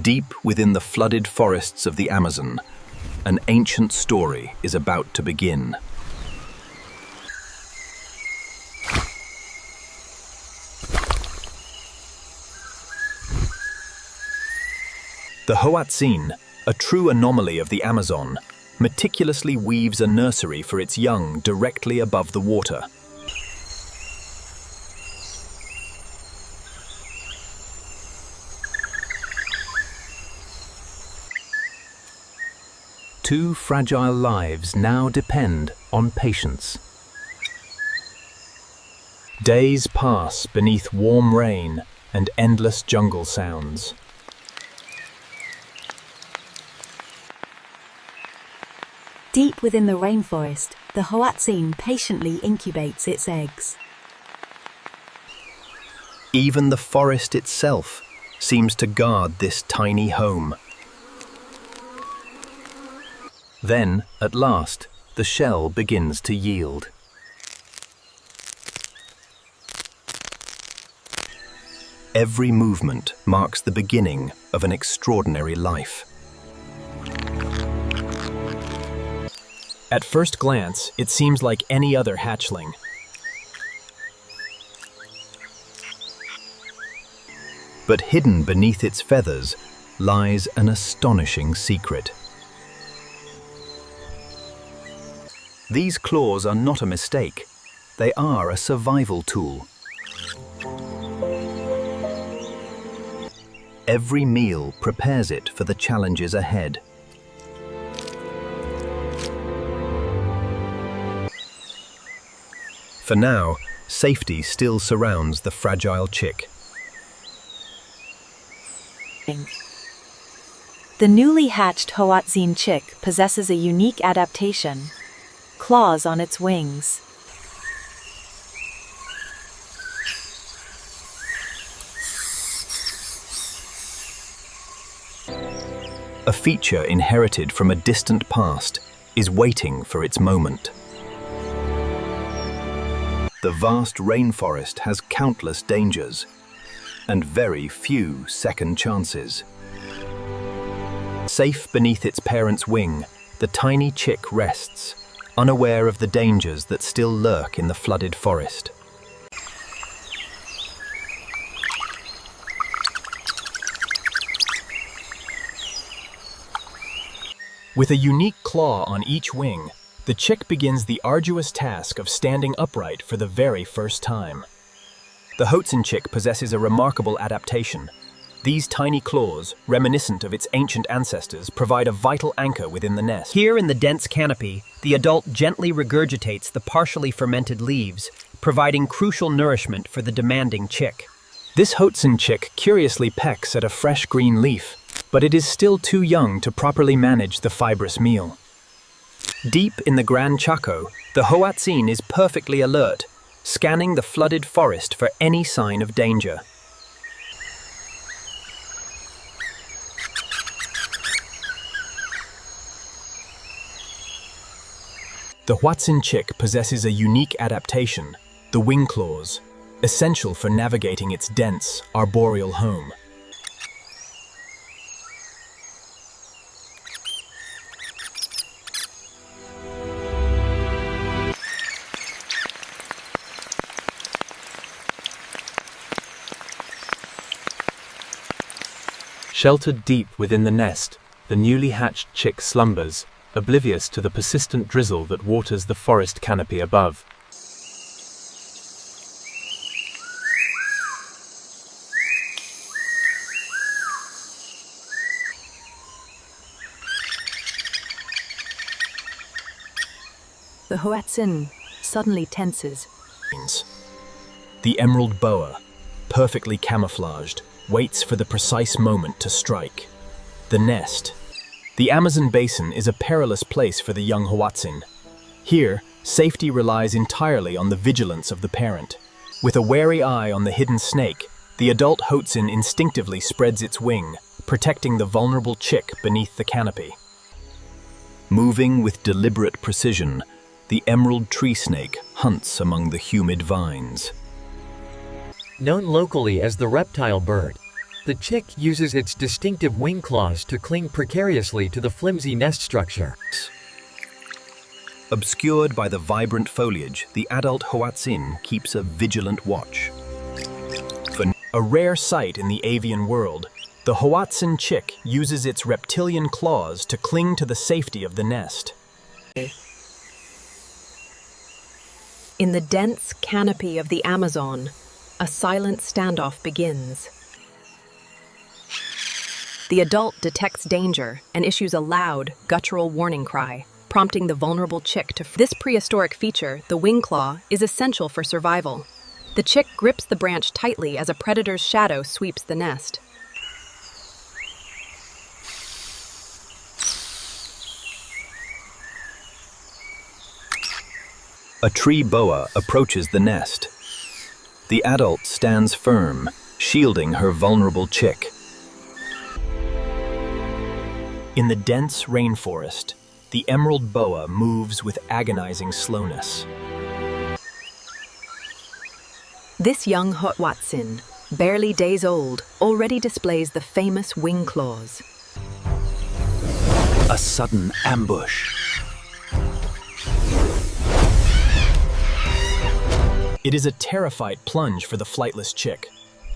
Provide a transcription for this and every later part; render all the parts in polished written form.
Deep within the flooded forests of the Amazon, an ancient story is about to begin. The Hoatzin, a true anomaly of the Amazon, meticulously weaves a nursery for its young directly above the water. Two fragile lives now depend on patience. Days pass beneath warm rain and endless jungle sounds. Deep within the rainforest, the Hoatzin patiently incubates its eggs. Even the forest itself seems to guard this tiny home. Then, at last, the shell begins to yield. Every movement marks the beginning of an extraordinary life. At first glance, it seems like any other hatchling. But hidden beneath its feathers lies an astonishing secret. These claws are not a mistake. They are a survival tool. Every meal prepares it for the challenges ahead. For now, safety still surrounds the fragile chick. The newly hatched Hoatzin chick possesses a unique adaptation: claws on its wings. A feature inherited from a distant past is waiting for its moment. The vast rainforest has countless dangers and very few second chances. Safe beneath its parent's wing, the tiny chick rests, unaware of the dangers that still lurk in the flooded forest. With a unique claw on each wing, the chick begins the arduous task of standing upright for the very first time. The Hoatzin chick possesses a remarkable adaptation. These tiny claws, reminiscent of its ancient ancestors, provide a vital anchor within the nest. Here in the dense canopy, the adult gently regurgitates the partially fermented leaves, providing crucial nourishment for the demanding chick. This Hoatzin chick curiously pecks at a fresh green leaf, but it is still too young to properly manage the fibrous meal. Deep in the Gran Chaco, the Hoatzin is perfectly alert, scanning the flooded forest for any sign of danger. The Hoatzin chick possesses a unique adaptation, the wing claws, essential for navigating its dense, arboreal home. Sheltered deep within the nest, the newly hatched chick slumbers, oblivious to the persistent drizzle that waters the forest canopy above. The Hoatzin suddenly tenses. The emerald boa, perfectly camouflaged, waits for the precise moment to strike. The nest. The Amazon basin is a perilous place for the young Hoatzin. Here, safety relies entirely on the vigilance of the parent. With a wary eye on the hidden snake, the adult Hoatzin instinctively spreads its wing, protecting the vulnerable chick beneath the canopy. Moving with deliberate precision, the emerald tree snake hunts among the humid vines. Known locally as the reptile bird, The chick uses its distinctive wing claws to cling precariously to the flimsy nest structure. Obscured by the vibrant foliage, the adult Hoatzin keeps a vigilant watch. A rare sight in the avian world, the Hoatzin chick uses its reptilian claws to cling to the safety of the nest. In the dense canopy of the Amazon, a silent standoff begins. The adult detects danger and issues a loud, guttural warning cry, prompting the vulnerable chick to This prehistoric feature, the wing claw, is essential for survival. The chick grips the branch tightly as a predator's shadow sweeps the nest. A tree boa approaches the nest. The adult stands firm, shielding her vulnerable chick. In the dense rainforest, the emerald boa moves with agonizing slowness. This young Hoatzin, barely days old, already displays the famous wing claws. A sudden ambush. It is a terrified plunge for the flightless chick.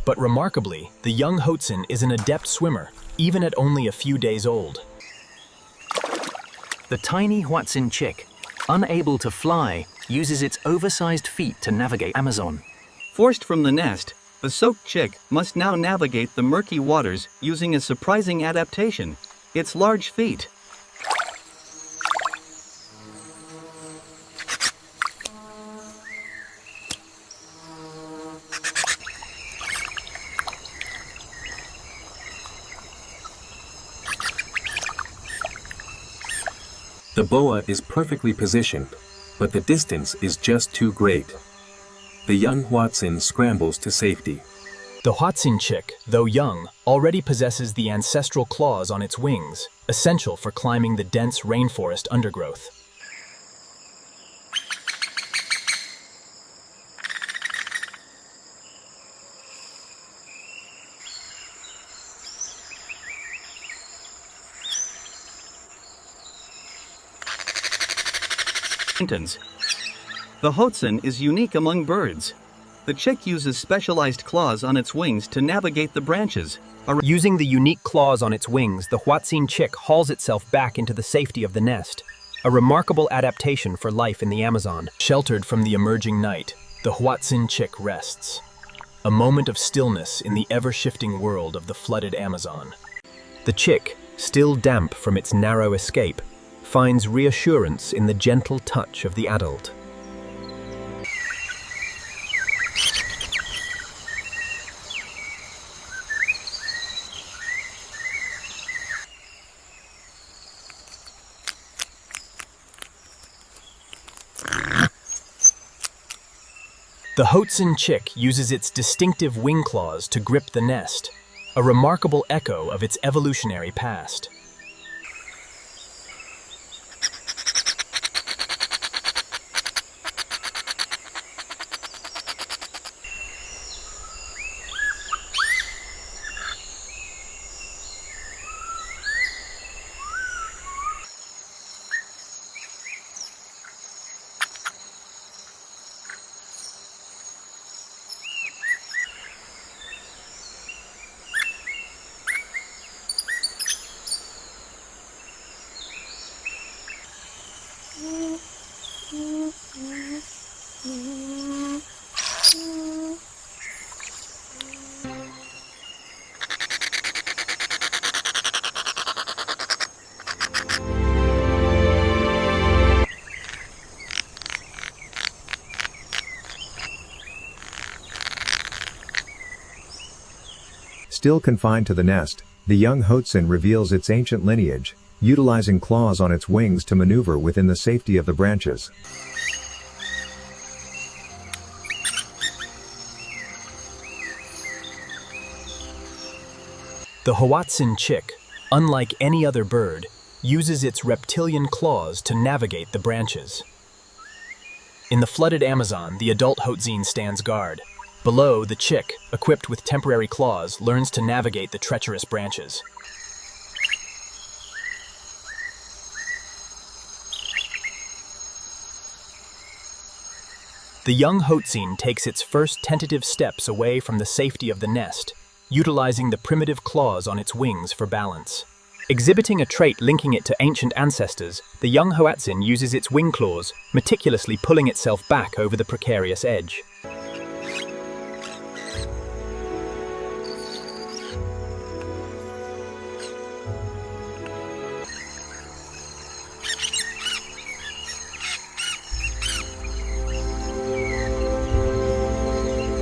But remarkably, the young Hoatzin is an adept swimmer, even at only a few days old. The tiny Hoatzin chick, unable to fly, uses its oversized feet to navigate Amazon. Forced from the nest, the soaked chick must now navigate the murky waters using a surprising adaptation: its large feet. The boa is perfectly positioned, but the distance is just too great. The young Hoatzin scrambles to safety. The Hoatzin chick, though young, already possesses the ancestral claws on its wings, essential for climbing the dense rainforest undergrowth. The Hoatzin is unique among birds. The chick uses specialized claws on its wings to navigate the branches. Using the unique claws on its wings, the Hoatzin chick hauls itself back into the safety of the nest, a remarkable adaptation for life in the Amazon. Sheltered from the emerging night, the Hoatzin chick rests. A moment of stillness in the ever-shifting world of the flooded Amazon. The chick, still damp from its narrow escape, finds reassurance in the gentle touch of the adult. The Hoatzin chick uses its distinctive wing claws to grip the nest, a remarkable echo of its evolutionary past. Still confined to the nest, the young Hoatzin reveals its ancient lineage, utilizing claws on its wings to maneuver within the safety of the branches. The Hoatzin chick, unlike any other bird, uses its reptilian claws to navigate the branches. In the flooded Amazon, the adult Hoatzin stands guard, Below, the chick, equipped with temporary claws, learns to navigate the treacherous branches. The young Hoatzin takes its first tentative steps away from the safety of the nest, utilizing the primitive claws on its wings for balance. Exhibiting a trait linking it to ancient ancestors, the young Hoatzin uses its wing claws, meticulously pulling itself back over the precarious edge.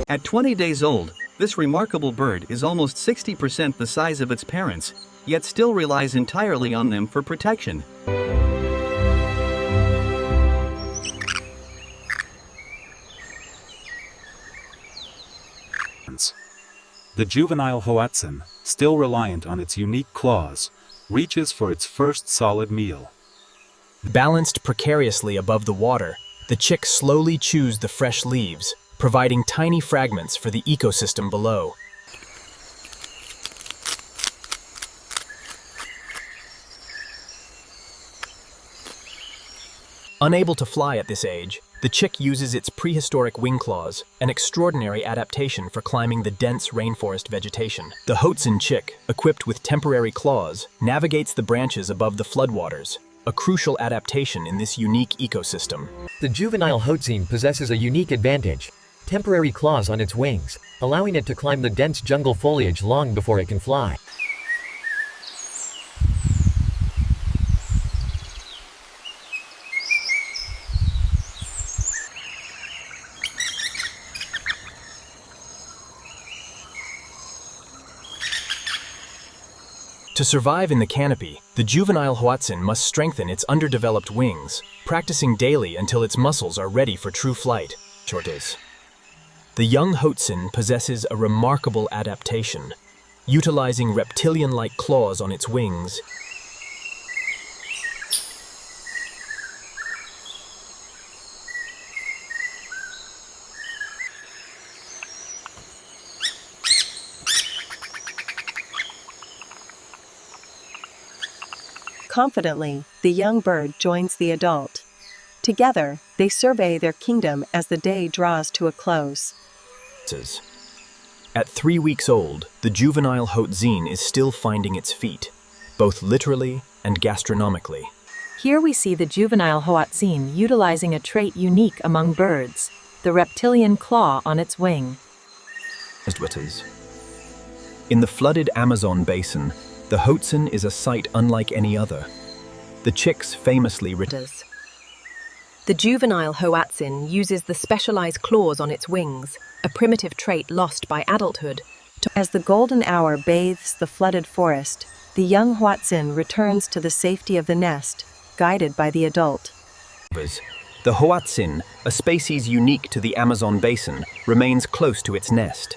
At 20 days old, this remarkable bird is almost 60% the size of its parents, yet still relies entirely on them for protection. The juvenile Hoatzin, still reliant on its unique claws, reaches for its first solid meal. Balanced precariously above the water, the chick slowly chews the fresh leaves, providing tiny fragments for the ecosystem below. Unable to fly at this age, the chick uses its prehistoric wing claws, an extraordinary adaptation for climbing the dense rainforest vegetation. The Hoatzin chick, equipped with temporary claws, navigates the branches above the floodwaters, a crucial adaptation in this unique ecosystem. The juvenile Hoatzin possesses a unique advantage: temporary claws on its wings, allowing it to climb the dense jungle foliage long before it can fly. To survive in the canopy, the juvenile Hoatzin must strengthen its underdeveloped wings, practicing daily until its muscles are ready for true flight. The young Hoatzin possesses a remarkable adaptation. Utilizing reptilian-like claws on its wings, confidently, the young bird joins the adult. Together, they survey their kingdom as the day draws to a close. At 3 weeks old, the juvenile Hoatzin is still finding its feet, both literally and gastronomically. Here we see the juvenile Hoatzin utilizing a trait unique among birds, the reptilian claw on its wing. In the flooded Amazon basin, the Hoatzin is a sight unlike any other. The chicks famously The juvenile Hoatzin uses the specialized claws on its wings, a primitive trait lost by adulthood. As the golden hour bathes the flooded forest, the young Hoatzin returns to the safety of the nest, guided by the adult. The Hoatzin, a species unique to the Amazon basin, remains close to its nest.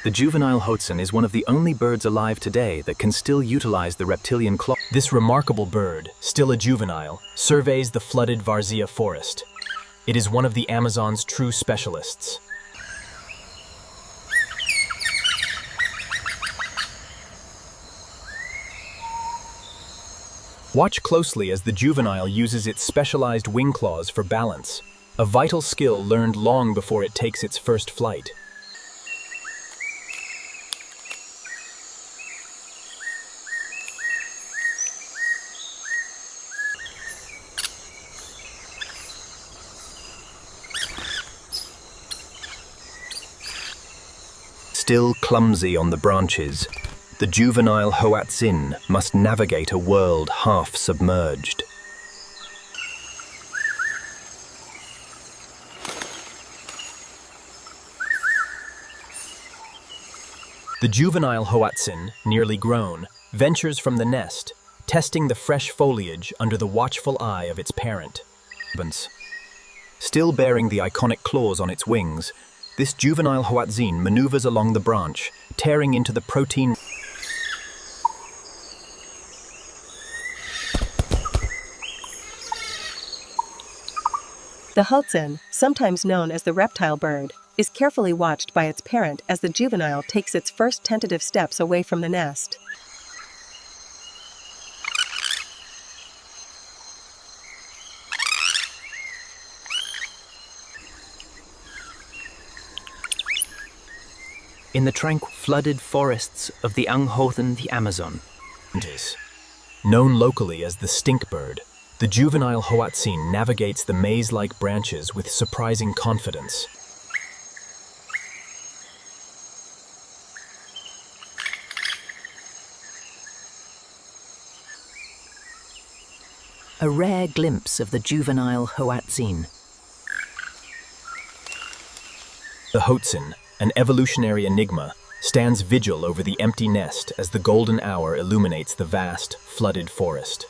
The juvenile Hoatzin is one of the only birds alive today that can still utilize the reptilian claw. This remarkable bird, still a juvenile, surveys the flooded Varzea forest. It is one of the Amazon's true specialists. Watch closely as the juvenile uses its specialized wing claws for balance, a vital skill learned long before it takes its first flight. Still clumsy on the branches, the juvenile Hoatzin must navigate a world half submerged. The juvenile Hoatzin, nearly grown, ventures from the nest, testing the fresh foliage under the watchful eye of its parent. Still bearing the iconic claws on its wings, This juvenile Hoatzin maneuvers along the branch, tearing into the protein. The Hoatzin, sometimes known as the reptile bird, is carefully watched by its parent as the juvenile takes its first tentative steps away from the nest. In the tranquil, flooded forests of the Hoatzin, the Amazon. Known locally as the stink bird, the juvenile Hoatzin navigates the maze-like branches with surprising confidence. A rare glimpse of the juvenile Hoatzin. The Hoatzin, an evolutionary enigma, stands vigil over the empty nest as the golden hour illuminates the vast, flooded forest.